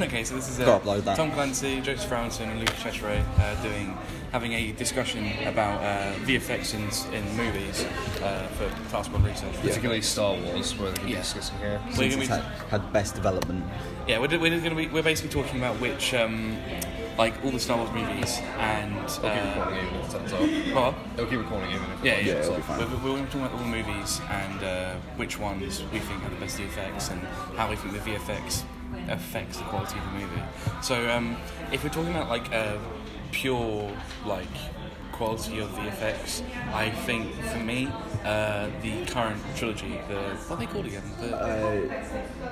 Okay, so this is Gotta upload that. Tom Clancy, Joseph Robinson, and Lucas Cheshire having a discussion about VFX in movies for Task One Research. Particularly Star Wars, where they're discussing here. Since it's had best development. Yeah, we're basically talking about which like all the Star Wars movies and. They'll keep recording even if it turns off. What? They'll keep recording even if Yeah, it'll be fine. We're talking about all the movies and which ones we think have the best VFX and how we think the VFX affects the quality of the movie. So if we're talking about like pure like quality of VFX, I think for me the current trilogy, what are they called again?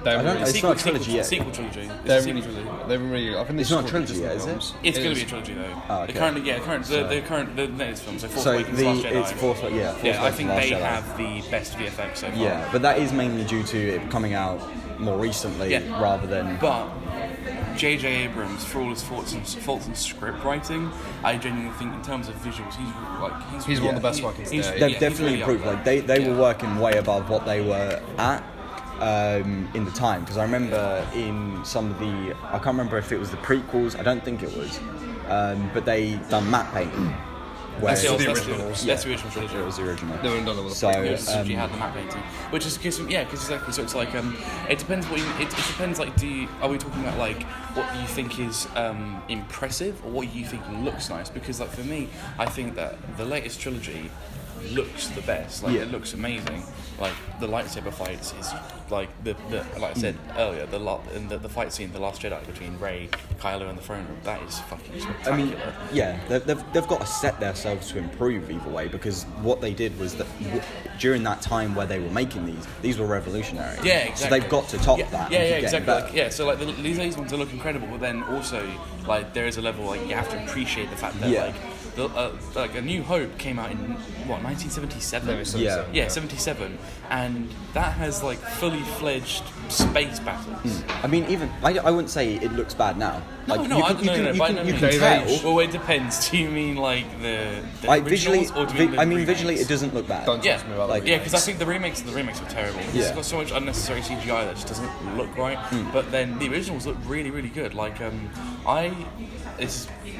It's not a trilogy yet. Sequel trilogy. I think it's not a trilogy yet, is it? It's going to be a trilogy though. Oh, okay. The latest film, so Force Awakens, Last Jedi. It's Force Awakens, I think they Jedi. have the best VFX so far. Yeah, but that is mainly due to it coming out more recently rather than. But J.J. Abrams, for all his faults in script writing, I genuinely think in terms of visuals, he's one of the best workers there. They've definitely improved. Like they were working way above what they were at in the time. Because I remember in some of the, I can't remember if it was the prequels. I don't think it was, but they done matte painting. That's the original trilogy. It was the original. They wouldn't done it with So you had the matte painting, which is because exactly. So it's like it depends what it depends. Like, are we talking about like what you think is impressive or what you think looks nice? Because like for me, I think that the latest trilogy looks the best. Like it looks amazing. Like the lightsaber fights is like the like I said earlier, the fight scene, the Last Jedi between Rey, Kylo, and the throne room. That is fucking spectacular. They've got to set themselves to improve either way, because what they did was that during that time where they were making these were revolutionary. Yeah, exactly. So they've got to top that. Yeah, exactly. Like, so like these ones look incredible, but then also like there is a level like you have to appreciate the fact that like A New Hope came out in what 1977. 77, and that has like fully fledged space battles. I mean, even I wouldn't say it looks bad now. Like, You can tell. Well, it depends. Do you mean like the visually? originals, or do you mean the Visually, remakes? it doesn't look bad. Don't talk to me about that. Because I think the remakes are terrible. It's got so much unnecessary CGI that just doesn't look right. But then the originals look really, really good. Like the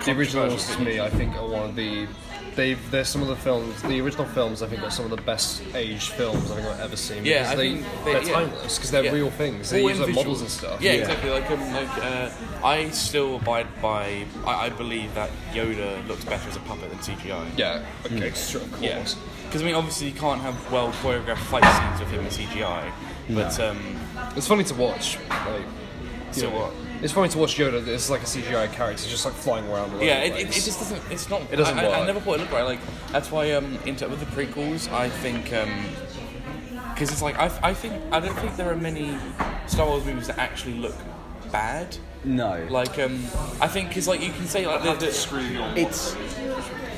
originals to me, I think, are one of the. They're some of the films. The original films, I think, are some of the best aged films I think I've ever seen. Yeah, because they're timeless because they're real things. They use like models and stuff. Yeah, exactly. I still abide by. I believe that Yoda looks better as a puppet than CGI. Yeah. Okay. Sure. Of course. Yeah. Because I mean, obviously, you can't have well choreographed fight scenes with him in CGI. But it's funny to watch. Like, so what? It's funny to watch Yoda. It's like a CGI character, just like flying around. It just doesn't. It's not. It doesn't work. I never thought it looked right. Like that's why with the prequels, I think because it's like I don't think there are many Star Wars movies that actually look bad. No. Like I think because like you can say like it's.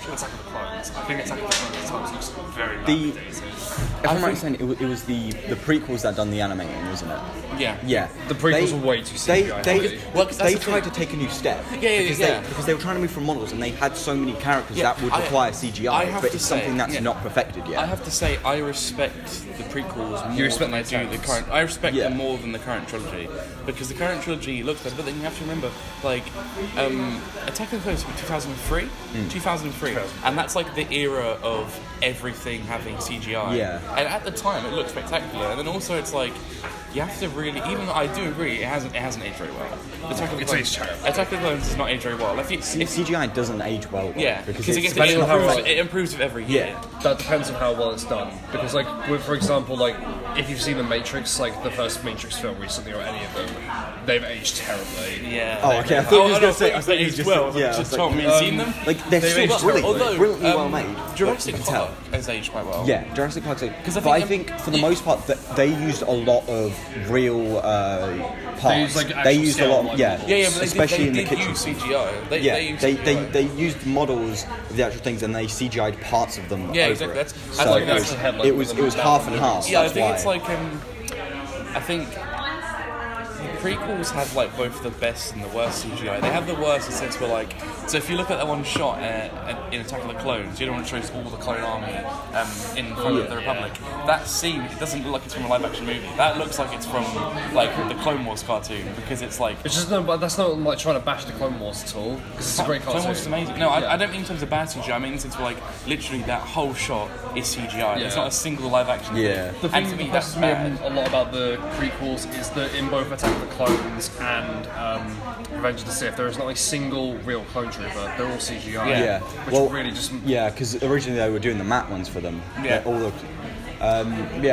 Attack of the Clones. I think Attack of the Clones looks very bad. If I'm right in saying it was the prequels that done the animating, wasn't it? Yeah. Yeah. The prequels were way too CGI. They tried to take a new step. Because they were trying to move from models and they had so many characters that would require CGI, but it's something that's not perfected yet. I have to say, I respect the prequels more than I do the current. I respect them more than the current trilogy, because the current trilogy looks better. But then you have to remember, like, Attack of the Clones was 2003, 2003, and that's like the era of everything having CGI. Yeah. And at the time, it looked spectacular. And then also, it's like you have to really, even though I do agree, it hasn't aged very well. Attack of the Clones does not age very well. If CGI doesn't age well. Yeah, because it improves with every year. Yeah, that depends on how well it's done. Because, like, for example, like if you've seen The Matrix, like the first Matrix film recently, or any of them, they've aged terribly. Yeah. Oh, okay. I thought you were going to say. I thought you just told me you've seen them. Like they're still brilliantly well made. Jurassic Park has aged quite well. Yeah, Jurassic Park's aged. But I think for the most part, they used a lot of real parts. They used a lot. But especially in the kitchen. They use CGI. They used models of the actual things and they CGI'd parts of them. Yeah, over exactly. It was half and half. Yeah, I think it's like I think prequels have like both the best and the worst CGI. They have the worst in the sense where like, so if you look at that one shot in Attack of the Clones, you know when it shows all the clone army in front of the Republic, that scene, it doesn't look like it's from a live action movie. That looks like it's from like the Clone Wars cartoon, because it's like... It's just, no, but that's not like trying to bash the Clone Wars at all, because it's a great cartoon. Clone Wars is amazing. No, I don't mean in terms of bad CGI, I mean in the sense where like, literally that whole shot is CGI. It's not a single live action Yeah. thing. The thing And to me, that that's messes me bad. a lot about the prequels is that in both Attack of the Clones and Revenge of the Sith, there is not a single real clone trooper. They're all CGI. Yeah. Which Well, really just... Yeah, because originally they were doing the matte ones for them. Yeah. All the,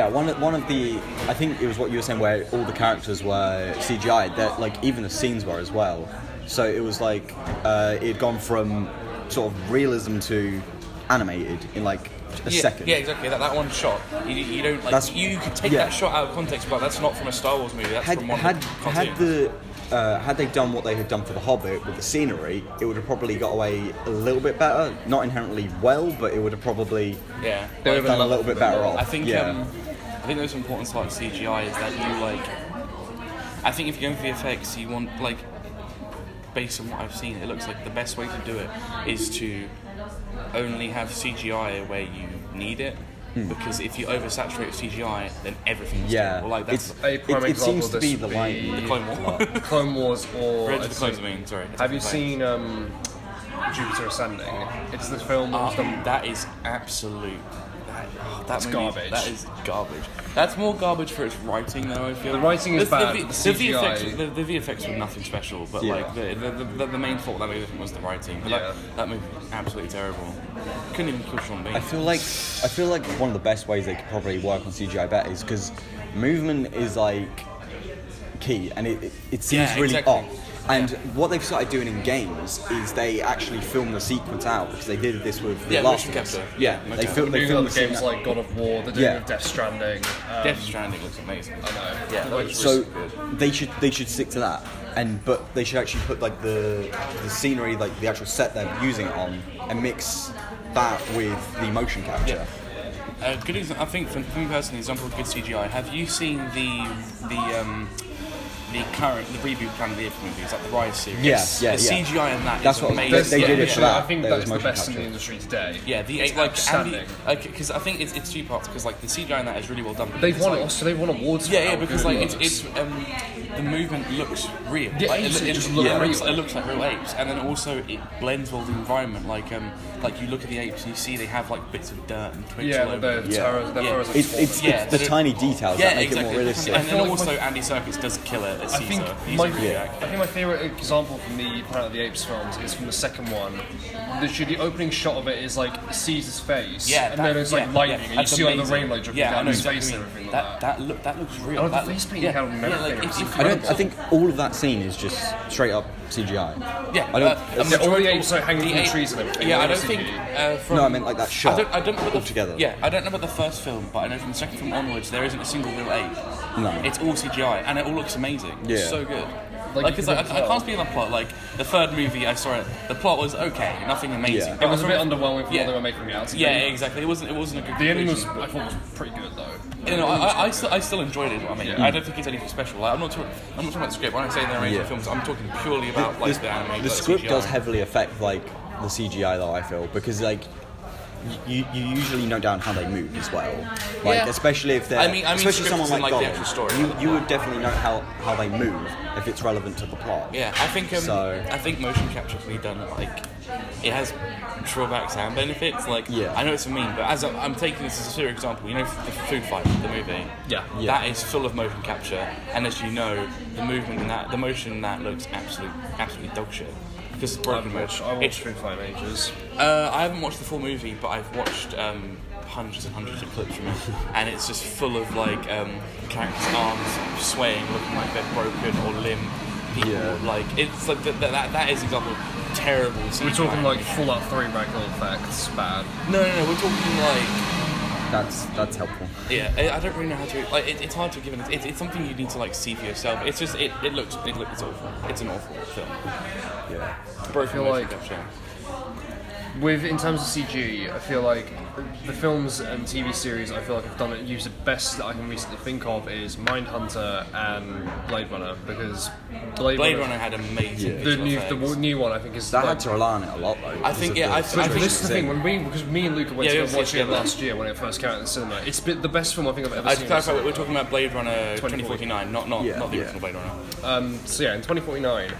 one of the, I think it was what you were saying, where all the characters were CGI. That like even the scenes were as well. So it was like it had gone from sort of realism to animated in like a second. Yeah, exactly. That one shot, you don't like. You could take that shot out of context, but that's not from a Star Wars movie. That's from one cartoon. Had they done what they had done for The Hobbit with the scenery, it would have probably got away a little bit better. Not inherently well, but it would have probably done a little bit better off. I think the most important part of CGI is that you like. I think if you're going for VFX, you want like. Based on what I've seen, it looks like the best way to do it is to only have CGI where you need it. Because if you oversaturate with CGI, then everything's terrible. Like that's it seems to be the line. the Clone Wars. The Clone Wars or... Revenge of the Clones, I mean, sorry. Have you seen Jupiter Ascending? It's the film that was done... That is absolute... That's garbage. That is garbage. That's more garbage for its writing, though, I feel. The writing is bad, but the CGI... The VFX were nothing special, but like the main fault of that movie was the writing. But that movie was absolutely terrible. Couldn't even kill Sean Bean. I feel like one of the best ways they could probably work on CGI better is because movement is like key, and it seems really off. And what they've started doing in games is they actually film the sequence out, because they did this with The Last of Us. Yeah, they filmed the games like God of War. They're doing it with Death Stranding. Death Stranding looks amazing. I know. Yeah, that so they should stick to that, but they should actually put like the scenery, like the actual set they're using it on, and mix that with the motion capture. Good example. I think for me personally, example of good CGI. Have you seen the reboot Planet of the Apes movie? It's like the Rise series. Yeah. The CGI in that That's is what amazing. they did it for that. I think There that's was the motion best in the capture. industry today. Yeah, It's outstanding. Because I think it's two parts. Because like the CGI in that is really well done. They've won awards. Yeah, for because how like good it it's the movement looks real. The apes just look real. It looks like real apes, and then also it blends well with the environment. Like you look at the apes and you see they have like bits of dirt and twigs all over. Their fur is like It's the tiny details that make it more realistic. And then also Andy Serkis does kill it as Caesar. I think my favourite example from the Planet of the Apes films is from the second one. The opening shot of it is like Caesar's face, and then it's like lightning, and you see like the rainbow dripping down his face and everything like that. That looks real. Oh, the face painting out of everything. I think all of that scene is just straight up CGI. Yeah, all the apes are hanging from the trees and everything. Yeah, I don't think. No, I meant like that shot. I don't know all together. Yeah, I don't know about the first film, but I know from the second film onwards there isn't a single real ape. No, it's all CGI, and it all looks amazing. Yeah. It's so good. I can't speak on the plot. Like the third movie, I saw it. The plot was okay, nothing amazing. Yeah. It was a bit underwhelming for what they were making it out to be. Yeah, exactly. It wasn't a good. The ending I thought was pretty good though. You know, I still enjoyed it. I mean, I don't think it's anything special. Like, I'm not talking about the script. When I say they're amazing films, I'm talking purely about like the anime. The script does heavily affect like the CGI though. I feel because like. You usually note down how they move as well, like especially if they're especially someone like the actual story. You would definitely know how they move if it's relevant to the plot. Yeah, I think motion capture can be done like it has drawbacks and benefits. Like I know it's a meme, but as I'm taking this as a serious example, you know, the food fight, the movie. Yeah. That is full of motion capture, and as you know, the movement in that, the motion in that looks absolutely dog shit. Because it's broken. I watched Food Fight Ages. I haven't watched the full movie, but I've watched hundreds and hundreds of clips from it, and it's just full of like characters' arms swaying, looking like they're broken or limp. People like it's like that is an example of terrible. CGI. We're talking like Fallout 3 ragdoll effects, bad. No, we're talking like. That's helpful. Yeah, I don't really know how to. Like, it's hard to give it. It's something you need to like see for yourself. It's just it looks awful. It's an awful film. Yeah. Broken I feel like in terms of CG, I feel like the films and TV series I feel like have done it used the best that I can recently think of is Mindhunter and Blade Runner, because Blade Runner had amazing the new one I think is that had to rely on it a lot though. I think this is the thing because me and Luca went to watch it last year when it first came out in the cinema. It's been the best film I think I've ever seen. To clarify, we're talking about Blade Runner 2049, not the original Blade Runner. So yeah, in 2049,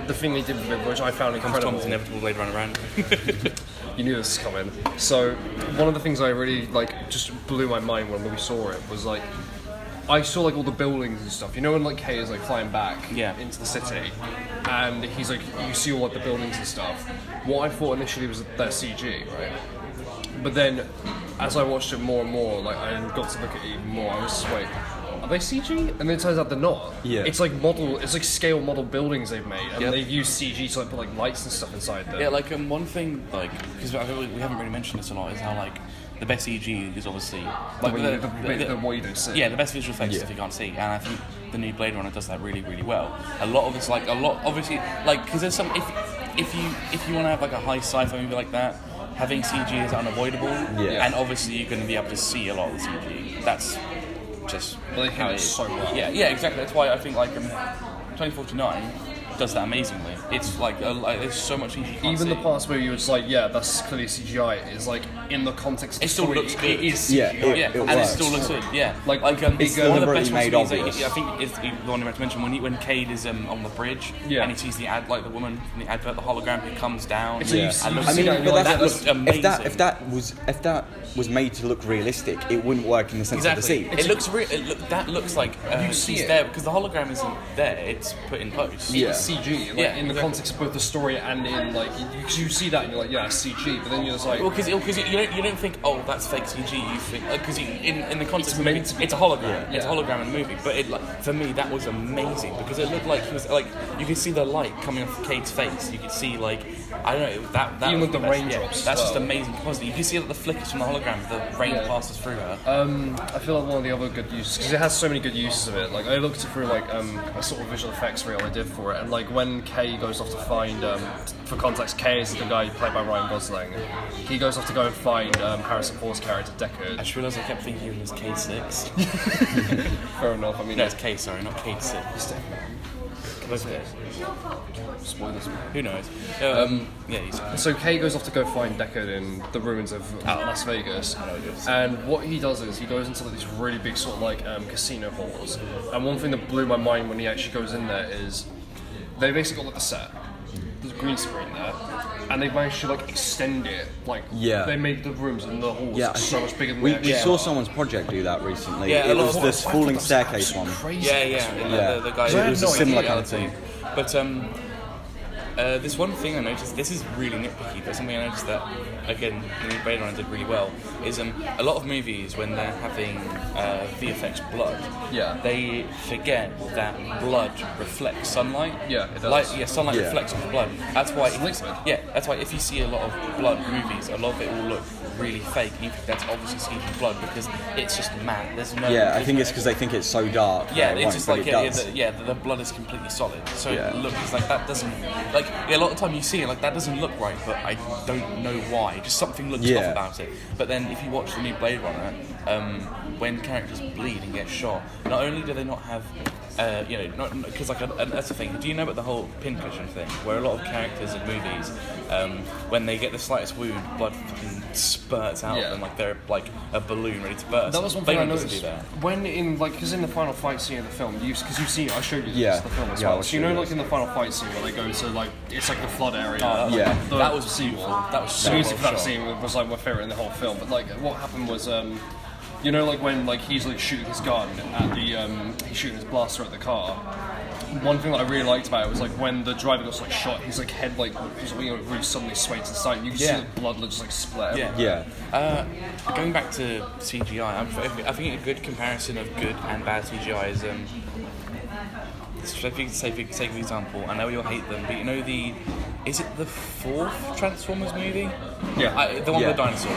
the thing they did with it, which I found incredible. Tom's inevitable Blade Runner round. You knew this was coming. So one of the things I really just blew my mind when we saw it was like I saw like all the buildings and stuff. You know when like Kay is like flying back into the city, and he's like you see all like the buildings and stuff. What I thought initially was that they're CG, right? But then as I watched it more and more, like I got to look at it even more. I was just like, are they CG? And then it turns out they're not. Yeah. It's like scale model buildings they've made, and they've used CG to like put like lights and stuff inside them. Yeah, like one thing, like because I feel like we haven't really mentioned this a lot, is how like the best CG is obviously like the what you don't see. Yeah, the best visual effects stuff you can't see, and I think the new Blade Runner does that really, really well. A lot of it's like obviously like because there's some if you want to have like a high sci-fi movie like that, having CG is unavoidable, and obviously you're going to be able to see a lot of the CG. That's just how it is. So well. Yeah, exactly. That's why I think like 2049 does that amazingly. It's like there's so much CG. Even the parts where you was like, yeah, that's clearly CGI. Is like in the context of it still looks good. It is CGI. And it still looks good. Yeah, like it's one of the best made ones. obvious. I think it's the one you meant to mention when Cade is on the bridge and he sees the ad, like the woman from the advert, the hologram, he comes down. That looks amazing. If that was made to look realistic, it wouldn't work in the sense of the scene. It looks that looks like she's there because the hologram isn't there. It's put in post. It's CG. In the context of both the story and in like you see that and you're like, yeah, it's CG. But then you're just like, because you don't think, oh, that's fake CG. You think because in the context of the movie, it's a hologram. It's a hologram in the movie. But for me that was amazing because it looked like he was like you could see the light coming off Cade's face. You could see like I don't know that even was with the raindrops. That's just amazing. You can see that the flickers from the hologram, the rain passes through her. I feel like one of the other good uses because it has so many good uses of it. Like I looked through like a sort of visual effects reel I did for it, and like when Kay goes off to find, for context, Kay is the guy played by Ryan Gosling. He goes off to go and find Harrison Ford's character Deckard. I just realised I kept thinking it was K6. Fair enough. I mean, no, it's K. Sorry, not K6. Spoilers. Who knows? So Kay goes off to go find Deckard in the ruins of Las Vegas, and what he does is he goes into these really big sort of like casino halls. And one thing that blew my mind when he actually goes in there is they basically got like the set, there's a green screen there, and they managed to like extend it. Like they made the rooms and the halls so much bigger than we saw someone's project do that recently. Yeah, it was this falling staircase one. Crazy. The guy. It was a similar kind of thing. But this one thing I noticed, this is really nitpicky, but something I noticed that, again, the new Blade Runner did really well, is a lot of movies, when they're having VFX blood, they forget that blood reflects sunlight. Yeah, it does. Sunlight reflects off blood. That's why, liquid. That's why if you see a lot of blood movies, a lot of it will look really fake. You think that's obviously CG blood because it's just matte. There's no. Yeah, I think it's because they think it's so dark. It's just like the blood is completely solid, so it looks like that doesn't like a lot of time you see it like that doesn't look right, but I don't know why. Just something looks off about it. But then if you watch the new Blade Runner, when characters bleed and get shot, not only do they not have because that's the thing. Do you know about the whole pincushion thing, where a lot of characters in movies, when they get the slightest wound, blood fucking spurts out of them like they're like a balloon ready to burst. That was one thing I noticed. When because in the final fight scene of the film, because you've seen it, I showed you the film as well. So like in the final fight scene where they go to like it's like the flood area. That was beautiful. That was so the music for that shot. Scene was like my favourite in the whole film. But like what happened was. Like when like he's like shooting his gun at the he's shooting his blaster at the car. One thing that I really liked about it was like when the driver got like shot, his like head like was really suddenly swayed to the side. You could see the blood just like split. Going back to CGI, I think a good comparison of good and bad CGI is say for example, I know you'll hate them, but you know is it the fourth Transformers movie? Yeah. The one with the dinosaurs.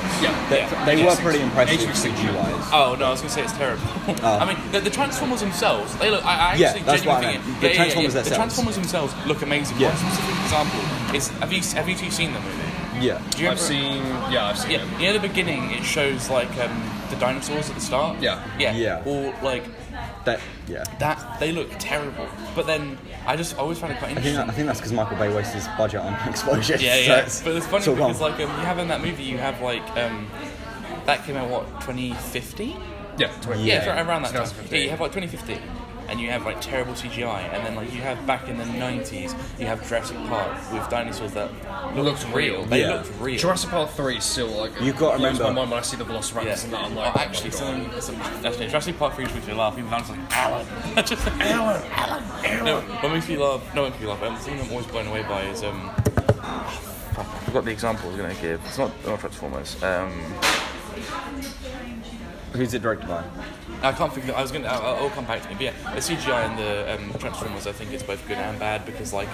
They were pretty impressive CG-wise. Oh no, I was going to say it's terrible. I mean, the Transformers themselves, they look. I actually genuinely think the Transformers themselves look amazing. One specific example is have you two seen the movie? Yeah. Do you I've seen Yeah, it. in the beginning it shows like the dinosaurs at the start. Yeah. Or like That they look terrible. But then I always found it quite I interesting. think that's because Michael Bay wasted his budget on explosions. Yeah. So But it's funny all because gone. like you have in that movie you have like that came out 2015? Yeah, Yeah, it's right around that time. 2015. Yeah, you have like 2015, and you have like terrible CGI, and then like you have back in the 90s, you have Jurassic Park with dinosaurs that looked real. They Yeah. looked real. Jurassic Park 3 is still like. You've got to blows remember- my mind when I see the Velociraptors and that. I'm like, actually, actually, Jurassic Park 3 makes me laugh. Even if I was like, Alan. Just like, Alan. No, what makes me laugh? No, what makes me laugh. The thing I'm always blown away by is fuck, I forgot the example I was going to give. It's not Transformers. Who's it directed by? I can't think. I'll come back to me. But yeah, the CGI and the Transformers, I think it's both good and bad because like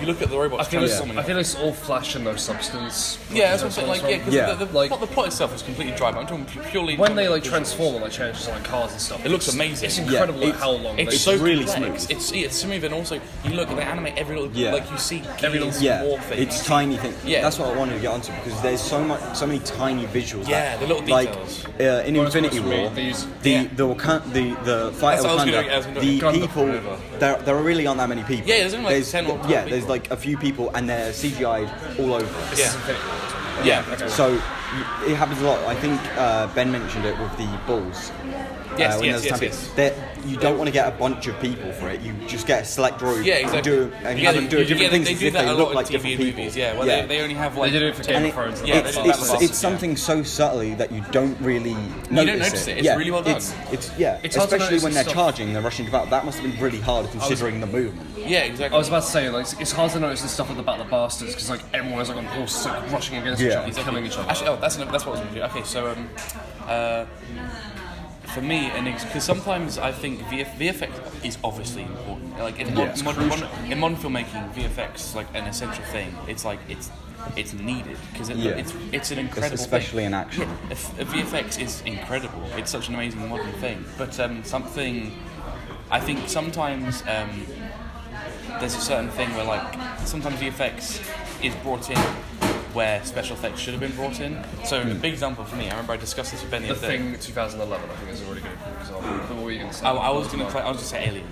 you look at the robots transforming. I feel it's all flash and no substance. Yeah, that's what I'm saying. Like, yeah, because Yeah. the plot itself is completely dry. But I'm talking purely When they like visuals. transform and like change to like cars and stuff, It looks amazing. It's incredible Yeah, how long It's they so really complex. smooth. It's smooth, and also you look, they animate every little like you see Every little- gears Yeah, morphing. it's tiny things. Yeah. That's what I wanted to get onto because there's so many tiny visuals. Yeah, that, the little like, details. In Well, Infinity it's supposed to War, be these- the fight That's of what I was gonna- Wakanda, I was gonna- the Wakanda people, forever. there really aren't that many people. Yeah, there's only like 10 or 12 yeah, people. there's like a few people and they're CGI'd all over. Yeah. Yeah. Okay. So it happens a lot. I think Ben mentioned it with the bulls. Yes, when yes, there's yes, stampede. yes. That you don't want to get a bunch of people for it. You just get a select group. Yeah, exactly. And have them do different things They as do if that they a look lot like in different TV people. movies. Yeah, well, they only have like They did it for Game And of Thrones. yeah, it's, they- it's, that's it's something so subtly that you don't really notice don't notice it. It's really well done. It's It's hard to especially notice when they're stuff. charging, they're rushing about. That must have been really hard considering the movement. Yeah, exactly. I was about to say, like, it's hard to notice the stuff at the Battle of Bastards because like everyone is like on horses, like rushing against each Yeah. other, killing each other. Actually, that's what I was going to do. Okay, so for me, and because sometimes I think VFX is obviously important. Like in modern filmmaking, VFX is like an essential thing. It's like it's needed because it's an incredible especially thing. in action. Yeah, VFX is incredible. It's such an amazing modern thing. But something I think sometimes there's a certain thing where like sometimes VFX is brought in where special effects should have been brought in. So a big example for me, I remember I discussed this with Ben the The other day. Thing 2011, I think, is a really good example. What were you going to say? I was going to say Alien.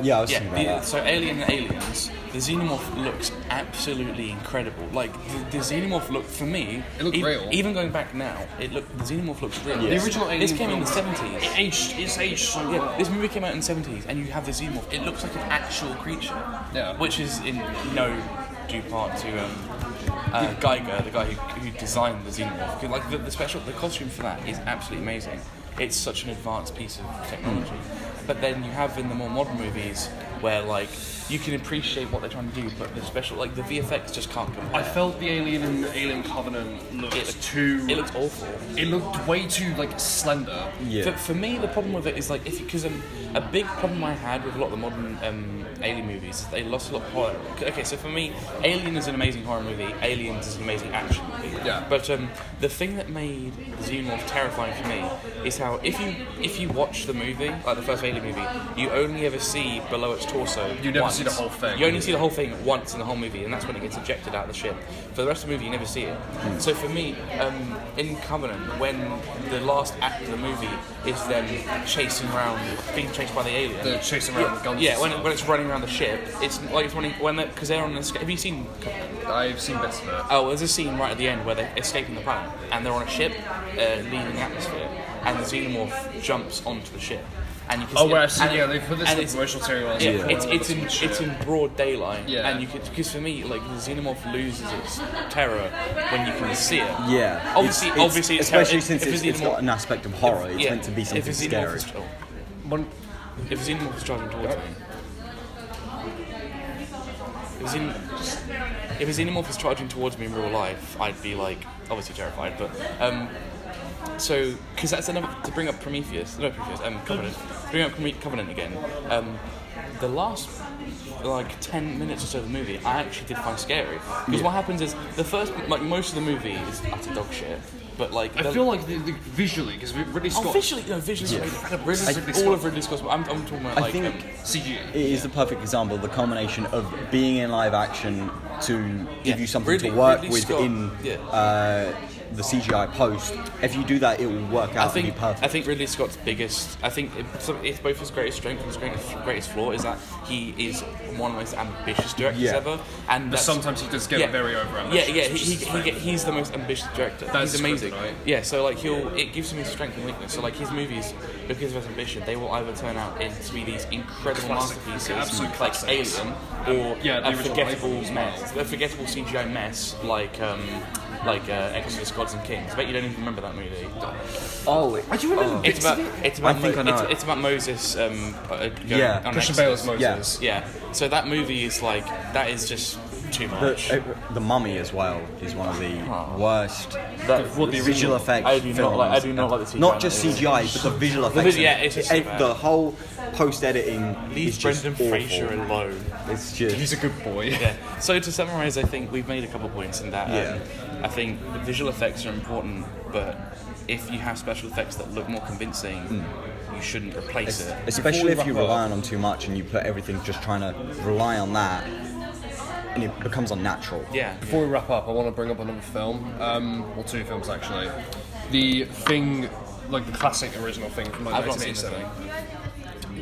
Yeah, I was thinking about that. So Alien and Aliens, the xenomorph looks absolutely incredible. Like the xenomorph look for me, It looked real. Even going back now, the xenomorph looks real. The original Alien This came in the film- 70s. It's aged so well. Yeah, this movie came out in the 70s, and you have the xenomorph. It looks like an actual creature. Yeah. Which is in no due part to Geiger, the guy who designed the xenomorph. 'Cause, like the costume for that is absolutely amazing. It's such an advanced piece of technology. But then you have in the more modern movies where like you can appreciate what they're trying to do, but the special like the VFX just can't compare. I felt the Alien and Alien Covenant looked It looked awful. It looked way too like slender. Yeah. For me, the problem with it is like because a big problem I had with a lot of the modern Alien movies is they lost a lot of horror. Okay, so for me, Alien is an amazing horror movie. Aliens is an amazing action movie. Yeah. But the thing that made the Xenomorph terrifying for me is how if you watch the movie, like the first Alien movie, you only ever see below its torso. You never once. see the whole thing. You only see the whole thing once in the whole movie, and that's when it gets ejected out of the ship. For the rest of the movie, you never see it. So for me, in Covenant, when the last act of the movie is them chasing around, being chased by the alien. They're chasing around with guns. Yeah, when it's running around the ship, it's like it's running because they're on the. Have you seen? I've seen bits of it. Oh, there's a scene right at the end where they're escaping the planet and they're on a ship leaving the atmosphere, and the xenomorph jumps onto the ship, and you can. Oh, see where it, I've seen, and yeah, it- they put this and in it's- the promotional material. Yeah, it's in broad daylight, Yeah. and you could because for me like the xenomorph loses its terror when you can see it. Yeah. Obviously, it's especially terror- since if it's a got xenomorph- an aspect of horror. It's yeah, meant to be if something a xenomorph scary. is- oh, One, if a xenomorph was charging towards me, if a xenomorph was charging towards me in real life, I'd be like obviously terrified. But so because that's another to bring up Covenant. To bring up Covenant again. the last like 10 minutes or so of the movie, I actually did find scary because what happens is the first, like most of the movie is utter dog shit. But like, I feel like the visually, because Ridley Scott. Visually, all of Ridley Scott's. I'm talking about like CG. It is the perfect example of the combination of being in live action to give you something to work Ridley with Scott, in the CGI post. If you do that, it will work out and be perfect. I think Ridley Scott's biggest, it's both his greatest strength and his greatest flaw is that he is one of the most ambitious directors ever. But sometimes he does get very over ambitious. He's the most ambitious director. He's amazing. Right? Yeah, so like it gives him his strength and weakness. So like his movies, because of his ambition, they will either turn out to be these incredible masterpieces, like Alien, or a forgettable CGI mess like Exodus, Gods and Kings. I bet you don't even remember that movie. Oh, I do remember it's about it's about Moses. Christian Bale's Moses. Yeah. So that movie is like that is just too much. The Mummy as well is one of the worst. The visual effects. I do not like the CGI. Not just CGI, but the visual effects. It's just the whole post-editing. Leave Brendan Fraser alone. It's just he's a good boy. Yeah. So to summarise, I think we've made a couple points in that. I think the visual effects are important, but if you have special effects that look more convincing, you shouldn't replace it. Especially if you rely on them too much and you put everything just trying to rely on that, and it becomes unnatural. Yeah. Before we wrap up, I want to bring up another film, or two films actually. The Thing, like the classic original Thing from like 1987.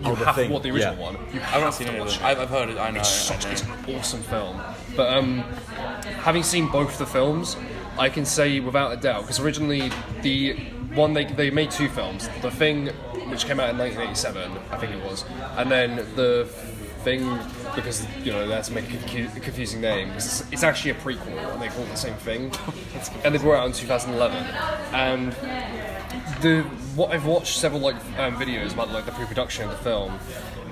You have to watch the original one. I've not seen it. I've heard it. I know. It's an awesome film. But having seen both the films, I can say without a doubt, because originally the one they made two films. The Thing, which came out in 1987, I think it was, and then the Thing, because they had to make a confusing name. It's actually a prequel, and they call it the same thing. And they brought it out in 2011. And I've watched several videos about like the pre-production of the film,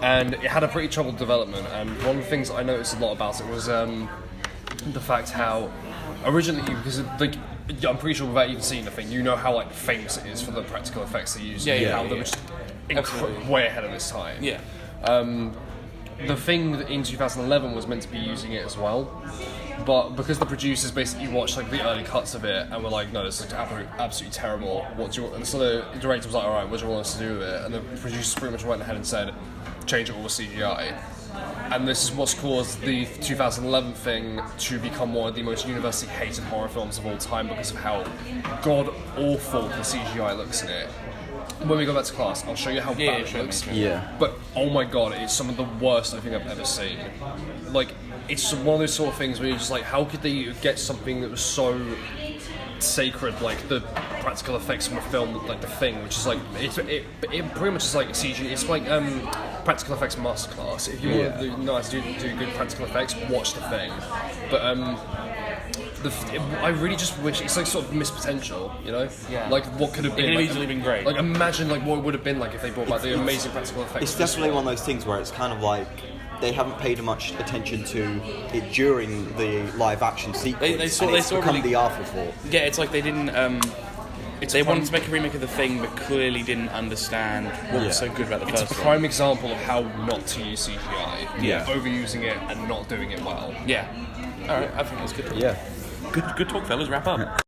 and it had a pretty troubled development. And one of the things I noticed a lot about it was the fact how originally, because I'm pretty sure without even seeing the Thing, you know how like famous it is for the practical effects they use. They were just way ahead of its time. Yeah. The Thing in 2011 was meant to be using it as well, but because the producers basically watched like the early cuts of it and were like, no, this is absolutely terrible. And so the director was like, all right, what do you want us to do with it? And the producers pretty much went ahead and said, change it all to CGI. And this is what's caused the 2011 Thing to become one of the most universally hated horror films of all time because of how god awful the CGI looks in it. When we go back to class, I'll show you how bad it looks. But oh my god, it's some of the worst I think I've ever seen. Like, it's one of those sort of things where you're just like, how could they get something that was so sacred, like the practical effects from a film like The Thing, which is like it pretty much is like CG. It's like practical effects masterclass. If you want to know how to do good practical effects, watch The Thing. But I really just wish it's like sort of missed potential, like what could have been. It could have easily been great. Like imagine like what it would have been like if they brought back the amazing practical effects. It's definitely one of those things where it's kind of like they haven't paid much attention to it during the live action sequence. It's become the afterthought. Yeah, it's like they didn't. They wanted to make a remake of The Thing, but clearly didn't understand what was so good about the first one. It's a prime example of how not to use CGI. Overusing it and not doing it well. Yeah. All right, I think that's good. Yeah. Good talk, fellas. Wrap up.